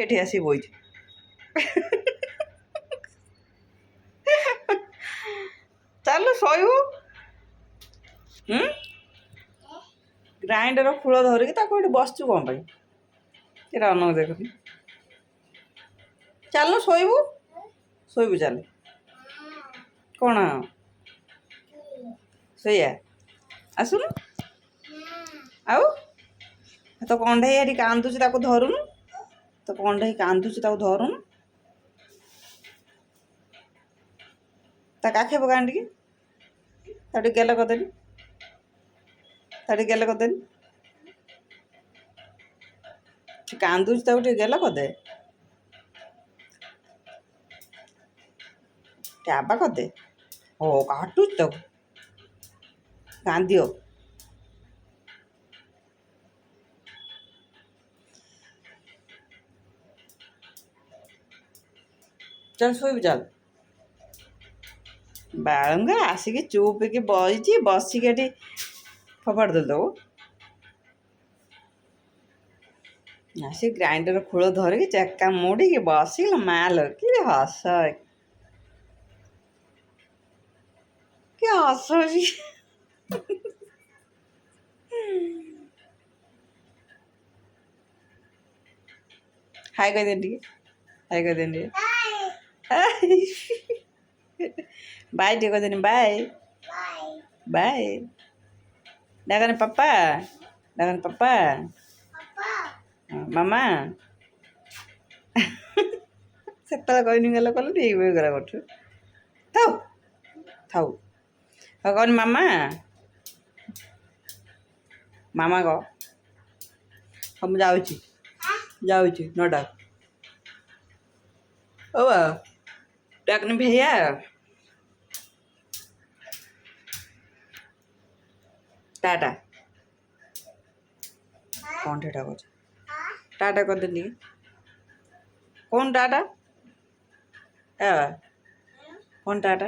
ଏଠି ଆସି ବଇଛୁ ଚାଲୁ ଶୋଇବୁ। ଗ୍ରାଇଣ୍ଡର ଖୋଳ ଧରିକି ତାକୁ ଏଠି ବସିଛୁ କ'ଣ ପାଇଁ? ଏରା ଅନ ଦେଖୁନି। ଚାଲୁ ଶୋଇବୁ, ଶୋଇବୁ ଚାଲ। କ'ଣ ଶୋଇଆ? ଆସୁନୁ। ଆଉ ତ କଣ୍ଢେଇ ଏଠି କାନ୍ଦୁଛି, ତାକୁ ଧରୁନୁ। ତ କଣ୍ଢେଇ କାନ୍ଦୁଛି, ତାକୁ ଧରୁନୁ। ତା କାଖେ ପକାନି ଟିକେ, ତାକୁ ଟିକେ ଗେଲ କରିଦେନି, ତାକୁ ଟିକେ ଗେଲ କରିଦେନି। କାନ୍ଦୁଛି, ତାକୁ ଟିକେ ଗେଲ କରିଦେ, ଟିକେ ଆବା କରିଦେ। ଓ କାଟୁଛି ତାକୁ, କାନ୍ଦିବ। ଚାଲ ଶୋଇବୁ ଚାଲ। ବାଳୁଙ୍ଗା ଆସିକି ଚୁପିକି ବଇଛି, ବସିକି ଏଠି ଫୋପାଡ଼ି ଦେଲୁ। ଆସି ଗ୍ରାଇଣ୍ଡର ଖୋଳ ଧରିକି ଚେକା ମୋଡ଼ିକି ବସିଲ। ମାଲ କି ହସ, କି ହସୁଛି। ହାଇ କହିଦେନି ଟିକେ, ହାଇ କହିଦେନି ଟିକେ, ବାଏ ଟିକେ କହିଦେନି, ବାଏ ବାଏ। ଡାକନି ପାପା, ଡାକନି ପାପା, ମାମା। ସେତେବେଳେ କହିନି ଗେଲ କଲୁ, ଠିକ୍ ବେଗରା କରୁଛୁ। ଥାଉ ଥାଉ, ଆଉ କହନି ମାମା, ମାମା କହ। ହଁ ମୁଁ ଯାଉଛି, ଯାଉଛି, ନ ଡାକ। ଓ ଡାକନି ଭैया। ଟାଟା କ'ଣ ଠେଟା କରୁଛ? ଟାଟା କରିଦେଲି କ'ଣ ଟାଟା? କ'ଣ ଟାଟା?